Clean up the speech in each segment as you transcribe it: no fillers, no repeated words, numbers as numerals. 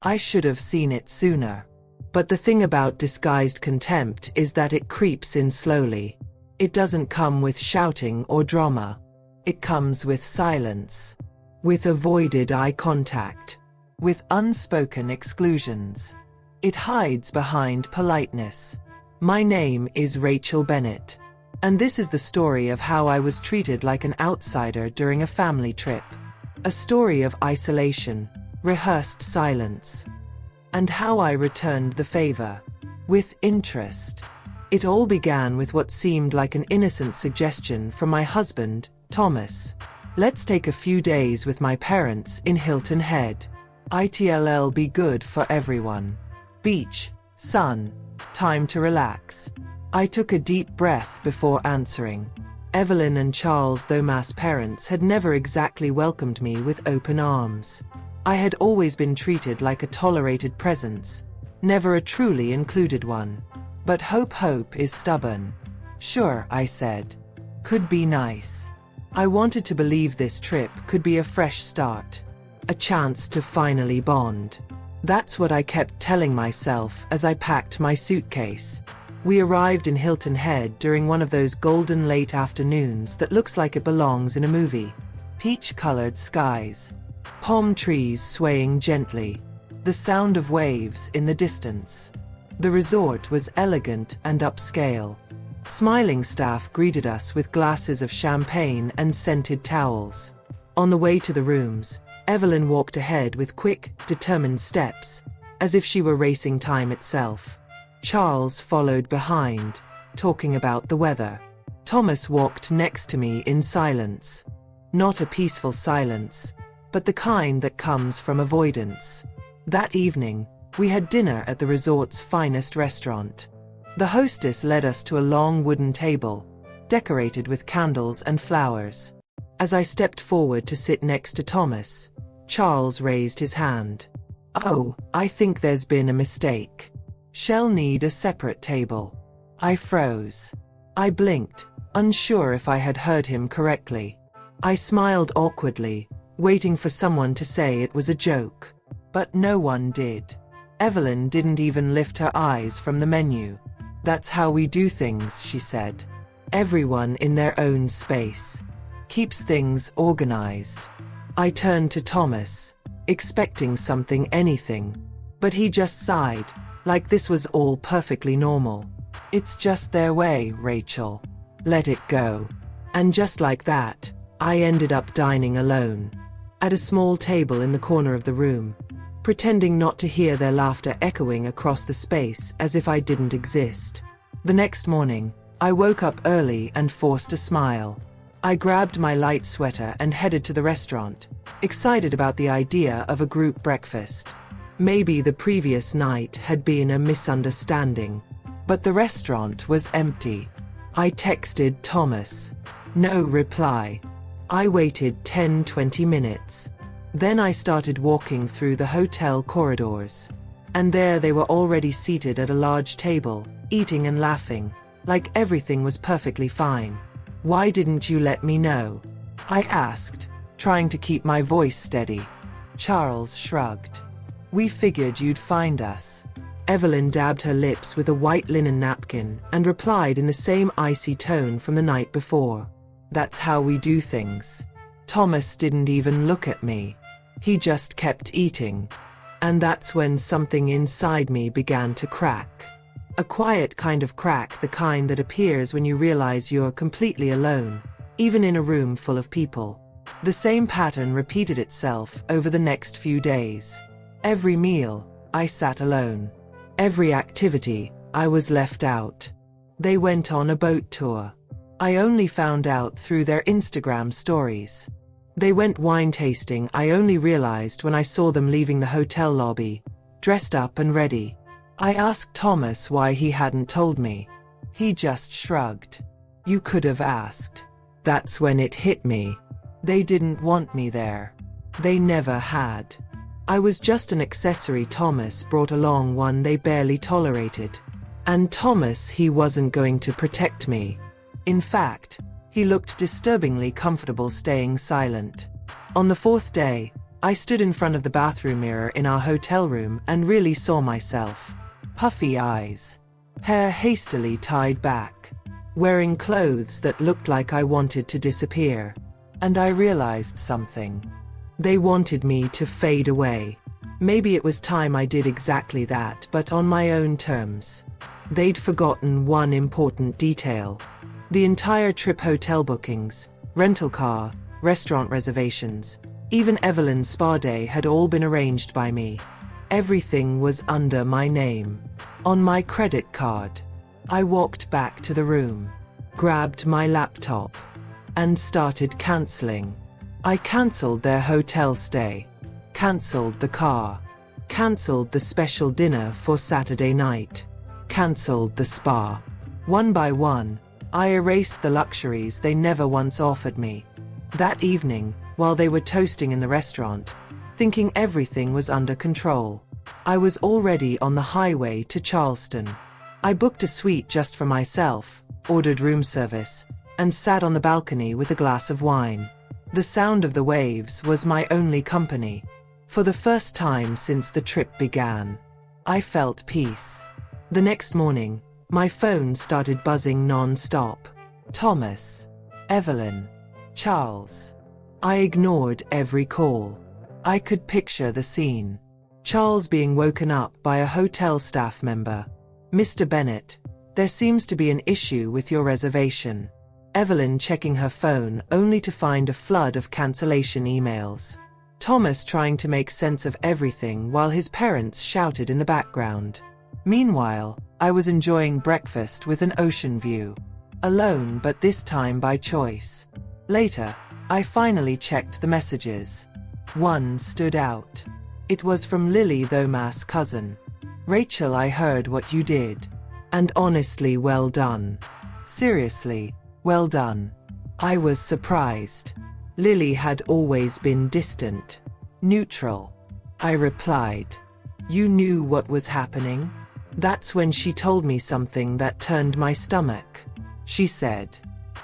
I should have seen it sooner. But the thing about disguised contempt is that it creeps in slowly. It doesn't come with shouting or drama. It comes with silence. With avoided eye contact. With unspoken exclusions. It hides behind politeness. My name is Rachel Bennett. And this is the story of how I was treated like an outsider during a family trip. A story of isolation, rehearsed silence. And how I returned the favor. With interest. It all began with what seemed like an innocent suggestion from my husband, Thomas. Let's take a few days with my parents in Hilton Head. It'll be good for everyone. Beach, sun, time to relax. I took a deep breath before answering. Evelyn and Charles Thomas' parents had never exactly welcomed me with open arms. I had always been treated like a tolerated presence, never a truly included one. But hope is stubborn. Sure, I said. Could be nice. I wanted to believe this trip could be a fresh start. A chance to finally bond. That's what I kept telling myself as I packed my suitcase. We arrived in Hilton Head during one of those golden late afternoons that looks like it belongs in a movie. Peach-colored skies. Palm trees swaying gently. The sound of waves in the distance. The resort was elegant and upscale. Smiling staff greeted us with glasses of champagne and scented towels. On the way to the rooms, Evelyn walked ahead with quick, determined steps, as if she were racing time itself. Charles followed behind, talking about the weather. Thomas walked next to me in silence. Not a peaceful silence, but the kind that comes from avoidance. That evening, we had dinner at the resort's finest restaurant. The hostess led us to a long wooden table, decorated with candles and flowers. As I stepped forward to sit next to Thomas, Charles raised his hand. "Oh, I think there's been a mistake. She'll need a separate table." I froze. I blinked, unsure if I had heard him correctly. I smiled awkwardly, waiting for someone to say it was a joke. But no one did. Evelyn didn't even lift her eyes from the menu. "That's how we do things," she said. "Everyone in their own space. Keeps things organized." I turned to Thomas, expecting anything. But he just sighed, like this was all perfectly normal. "It's just their way, Rachel. Let it go." And just like that, I ended up dining alone. At a small table in the corner of the room, pretending not to hear their laughter echoing across the space as if I didn't exist. The next morning, I woke up early and forced a smile. I grabbed my light sweater and headed to the restaurant, excited about the idea of a group breakfast. Maybe the previous night had been a misunderstanding. But the restaurant was empty. I texted Thomas. No reply. I waited 10-20 minutes. Then I started walking through the hotel corridors. And there they were already seated at a large table, eating and laughing, like everything was perfectly fine. "Why didn't you let me know?" I asked, trying to keep my voice steady. Charles shrugged. "We figured you'd find us." Evelyn dabbed her lips with a white linen napkin and replied in the same icy tone from the night before. "That's how we do things." Thomas didn't even look at me. He just kept eating. And that's when something inside me began to crack. A quiet kind of crack, the kind that appears when you realize you're completely alone, even in a room full of people. The same pattern repeated itself over the next few days. Every meal, I sat alone. Every activity, I was left out. They went on a boat tour. I only found out through their Instagram stories. They went wine tasting. I only realized when I saw them leaving the hotel lobby, dressed up and ready. I asked Thomas why he hadn't told me. He just shrugged. "You could have asked." That's when it hit me. They didn't want me there. They never had. I was just an accessory Thomas brought along, one they barely tolerated. And Thomas, he wasn't going to protect me. In fact, he looked disturbingly comfortable staying silent. On the fourth day, I stood in front of the bathroom mirror in our hotel room and really saw myself. Puffy eyes. Hair hastily tied back. Wearing clothes that looked like I wanted to disappear. And I realized something. They wanted me to fade away. Maybe it was time I did exactly that, but on my own terms. They'd forgotten one important detail. The entire trip hotel bookings, rental car, restaurant reservations, even Evelyn's spa day had all been arranged by me. Everything was under my name. On my credit card. I walked back to the room, grabbed my laptop, and started canceling. I cancelled their hotel stay, cancelled the car, cancelled the special dinner for Saturday night, cancelled the spa. One by one, I erased the luxuries they never once offered me. That evening, while they were toasting in the restaurant, thinking everything was under control, I was already on the highway to Charleston. I booked a suite just for myself, ordered room service, and sat on the balcony with a glass of wine. The sound of the waves was my only company. For the first time since the trip began, I felt peace. The next morning, my phone started buzzing non-stop. Thomas, Evelyn, Charles. I ignored every call. I could picture the scene. Charles being woken up by a hotel staff member. Mr. Bennett, there seems to be an issue with your reservation. Evelyn checking her phone only to find a flood of cancellation emails. Thomas trying to make sense of everything while his parents shouted in the background. Meanwhile, I was enjoying breakfast with an ocean view. Alone, but this time by choice. Later, I finally checked the messages. One stood out. It was from Lily Thomas' cousin. Rachel, I heard what you did. And honestly, well done. Seriously, well done. I was surprised. Lily had always been distant. Neutral. I replied. You knew what was happening? That's when she told me something that turned my stomach. She said,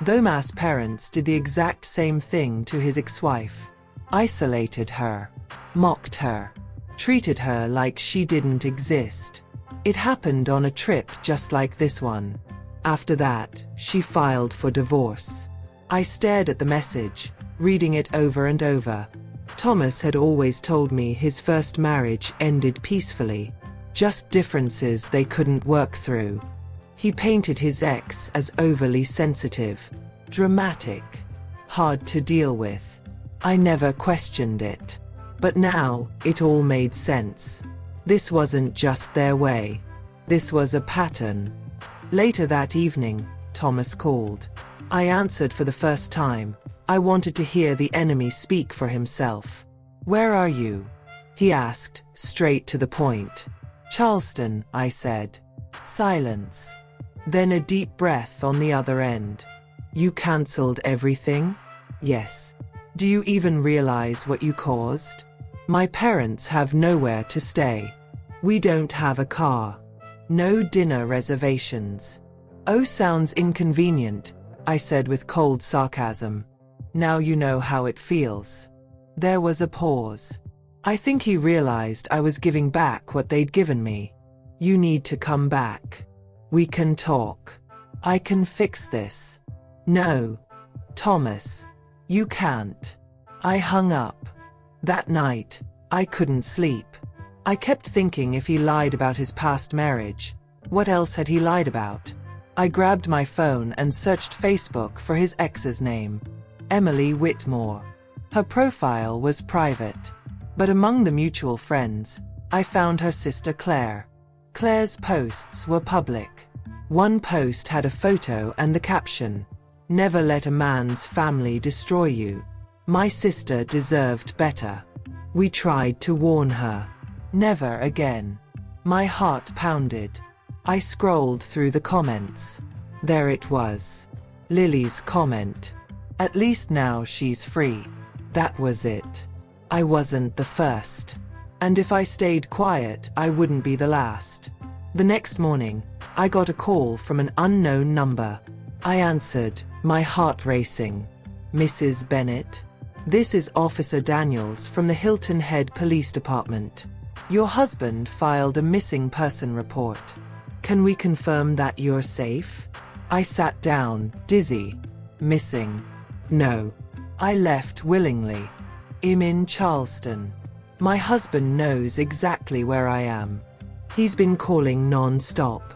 Thomas' parents did the exact same thing to his ex-wife. Isolated her. Mocked her. Treated her like she didn't exist. It happened on a trip just like this one. After that, she filed for divorce. I stared at the message, reading it over and over. Thomas had always told me his first marriage ended peacefully. Just differences they couldn't work through. He painted his ex as overly sensitive, dramatic, hard to deal with. I never questioned it. But now, it all made sense. This wasn't just their way. This was a pattern. Later that evening, Thomas called. I answered for the first time. I wanted to hear the enemy speak for himself. Where are you? He asked, straight to the point. Charleston, I said. Silence. Then a deep breath on the other end. You cancelled everything? Yes. Do you even realize what you caused? My parents have nowhere to stay. We don't have a car. No dinner reservations. Oh, sounds inconvenient, I said with cold sarcasm. Now you know how it feels. There was a pause. I think he realized I was giving back what they'd given me. You need to come back. We can talk. I can fix this. No. Thomas. You can't. I hung up. That night, I couldn't sleep. I kept thinking if he lied about his past marriage, what else had he lied about? I grabbed my phone and searched Facebook for his ex's name. Emily Whitmore. Her profile was private. But among the mutual friends, I found her sister Claire. Claire's posts were public. One post had a photo and the caption, "Never let a man's family destroy you." My sister deserved better. We tried to warn her. Never again. My heart pounded. I scrolled through the comments. There it was. Lily's comment. At least now she's free. That was it. I wasn't the first. And if I stayed quiet, I wouldn't be the last. The next morning, I got a call from an unknown number. I answered, my heart racing. Mrs. Bennett? This is Officer Daniels from the Hilton Head Police Department. Your husband filed a missing person report. Can we confirm that you're safe? I sat down, dizzy. Missing? No. I left willingly. I'm in Charleston. My husband knows exactly where I am. He's been calling non-stop.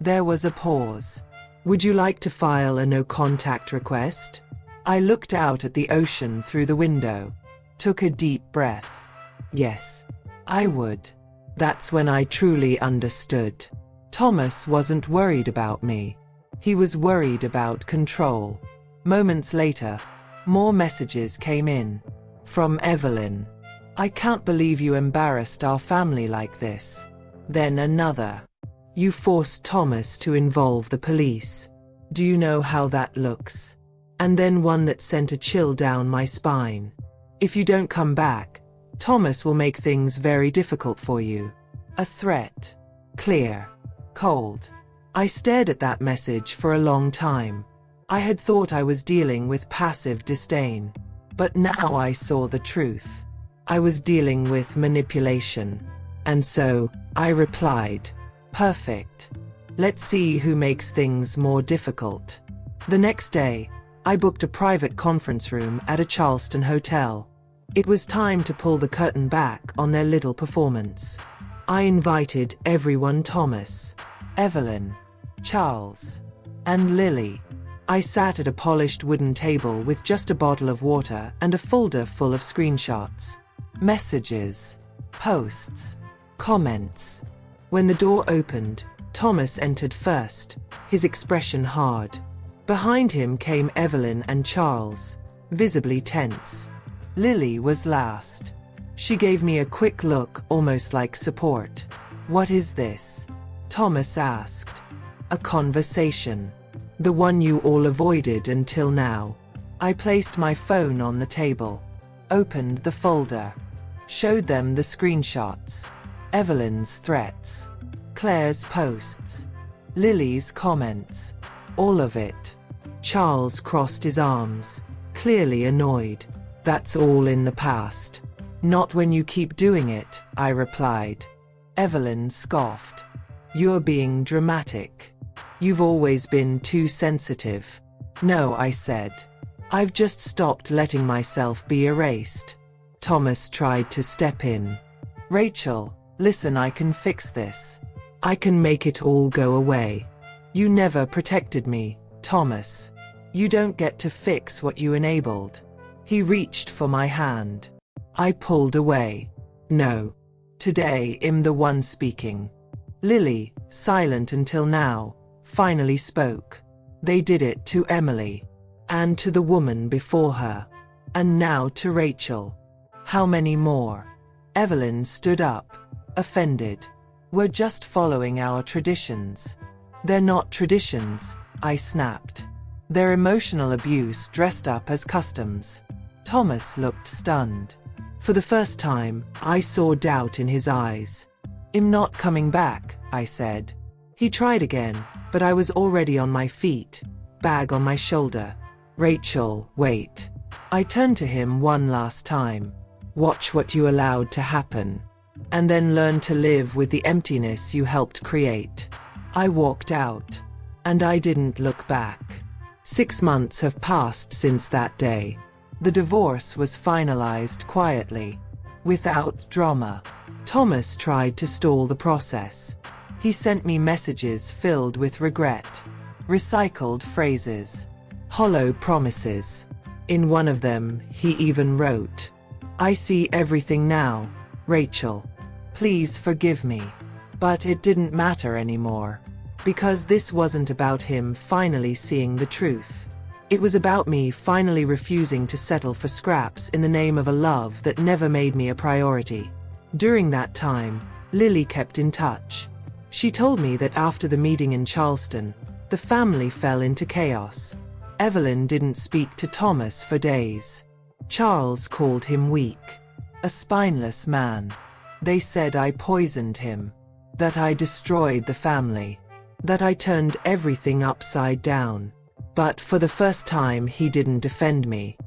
There was a pause. Would you like to file a no-contact request? I looked out at the ocean through the window. Took a deep breath. Yes, I would. That's when I truly understood. Thomas wasn't worried about me. He was worried about control. Moments later, more messages came in. From Evelyn. I can't believe you embarrassed our family like this. Then another. You forced Thomas to involve the police. Do you know how that looks? And then one that sent a chill down my spine. If you don't come back, Thomas will make things very difficult for you. A threat. Clear. Cold. I stared at that message for a long time. I had thought I was dealing with passive disdain. But now I saw the truth. I was dealing with manipulation. And so, I replied, perfect. Let's see who makes things more difficult. The next day, I booked a private conference room at a Charleston hotel. It was time to pull the curtain back on their little performance. I invited everyone: Thomas, Evelyn, Charles, and Lily. I sat at a polished wooden table with just a bottle of water and a folder full of screenshots, messages, posts, comments. When the door opened, Thomas entered first, his expression hard. Behind him came Evelyn and Charles, visibly tense. Lily was last. She gave me a quick look, almost like support. What is this? Thomas asked. A conversation. The one you all avoided until now. I placed my phone on the table, opened the folder, showed them the screenshots. Evelyn's threats, Claire's posts, Lily's comments. All of it. Charles crossed his arms, clearly annoyed. That's all in the past. Not when you keep doing it, I replied. Evelyn scoffed. You're being dramatic. You've always been too sensitive. No, I said. I've just stopped letting myself be erased. Thomas tried to step in. Rachel, listen, I can fix this. I can make it all go away. You never protected me, Thomas. You don't get to fix what you enabled. He reached for my hand. I pulled away. No. Today I'm the one speaking. Lily, silent until now, finally spoke. They did it to Emily. And to the woman before her. And now to Rachel. How many more? Evelyn stood up, offended. We're just following our traditions. They're not traditions, I snapped. They're emotional abuse dressed up as customs. Thomas looked stunned. For the first time, I saw doubt in his eyes. I'm not coming back, I said. He tried again, but I was already on my feet, bag on my shoulder. Rachel, wait. I turned to him one last time. Watch what you allowed to happen. And then learn to live with the emptiness you helped create. I walked out. And I didn't look back. 6 months have passed since that day. The divorce was finalized quietly, without drama. Thomas tried to stall the process. He sent me messages filled with regret, recycled phrases, hollow promises. In one of them, he even wrote, I see everything now, Rachel. Please forgive me. But it didn't matter anymore. Because this wasn't about him finally seeing the truth. It was about me finally refusing to settle for scraps in the name of a love that never made me a priority. During that time, Lily kept in touch. She told me that after the meeting in Charleston, the family fell into chaos. Evelyn didn't speak to Thomas for days. Charles called him weak. A spineless man. They said I poisoned him. That I destroyed the family. That I turned everything upside down. But for the first time he didn't defend me.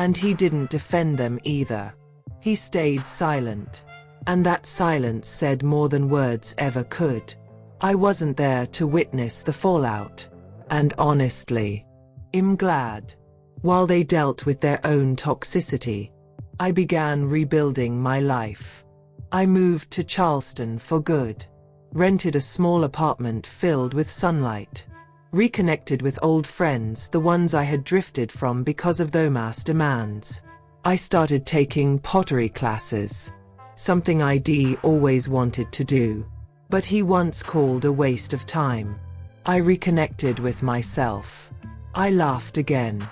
And he didn't defend them either. He stayed silent. And that silence said more than words ever could. I wasn't there to witness the fallout. And honestly, I'm glad. While they dealt with their own toxicity, I began rebuilding my life. I moved to Charleston for good. Rented a small apartment filled with sunlight. Reconnected with old friends, the ones I had drifted from because of Thomas' demands. I started taking pottery classes. Something I'd always wanted to do. But he once called a waste of time. I reconnected with myself. I laughed again.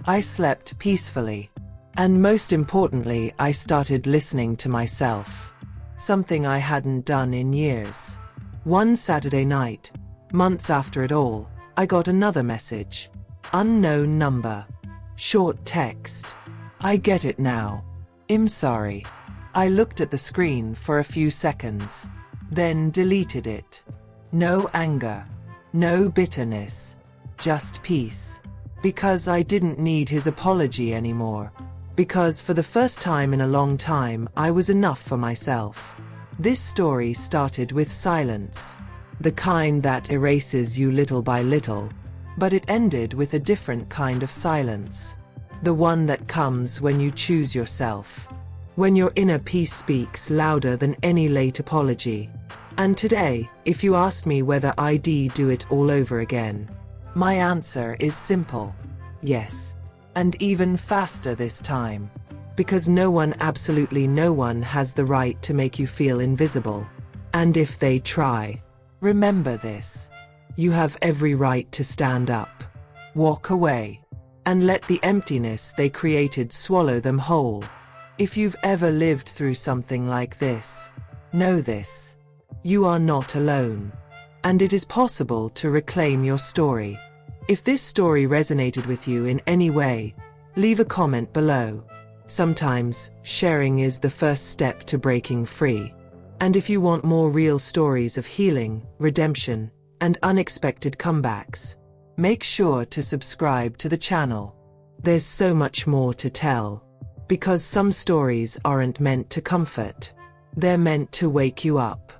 I slept peacefully. And most importantly, I started listening to myself. Something I hadn't done in years. One Saturday night, months after it all, I got another message. Unknown number. Short text. I get it now. I'm sorry. I looked at the screen for a few seconds, then deleted it. No anger. No bitterness. Just peace. Because I didn't need his apology anymore. Because for the first time in a long time, I was enough for myself. This story started with silence. The kind that erases you little by little. But it ended with a different kind of silence. The one that comes when you choose yourself. When your inner peace speaks louder than any late apology. And today, if you asked me whether I'd do it all over again, my answer is simple. Yes. And even faster this time. Because no one, absolutely no one, has the right to make you feel invisible. And if they try, remember this. You have every right to stand up. Walk away. And let the emptiness they created swallow them whole. If you've ever lived through something like this, know this. You are not alone. And it is possible to reclaim your story. If this story resonated with you in any way, leave a comment below. Sometimes, sharing is the first step to breaking free. And if you want more real stories of healing, redemption, and unexpected comebacks, make sure to subscribe to the channel. There's so much more to tell. Because some stories aren't meant to comfort. They're meant to wake you up.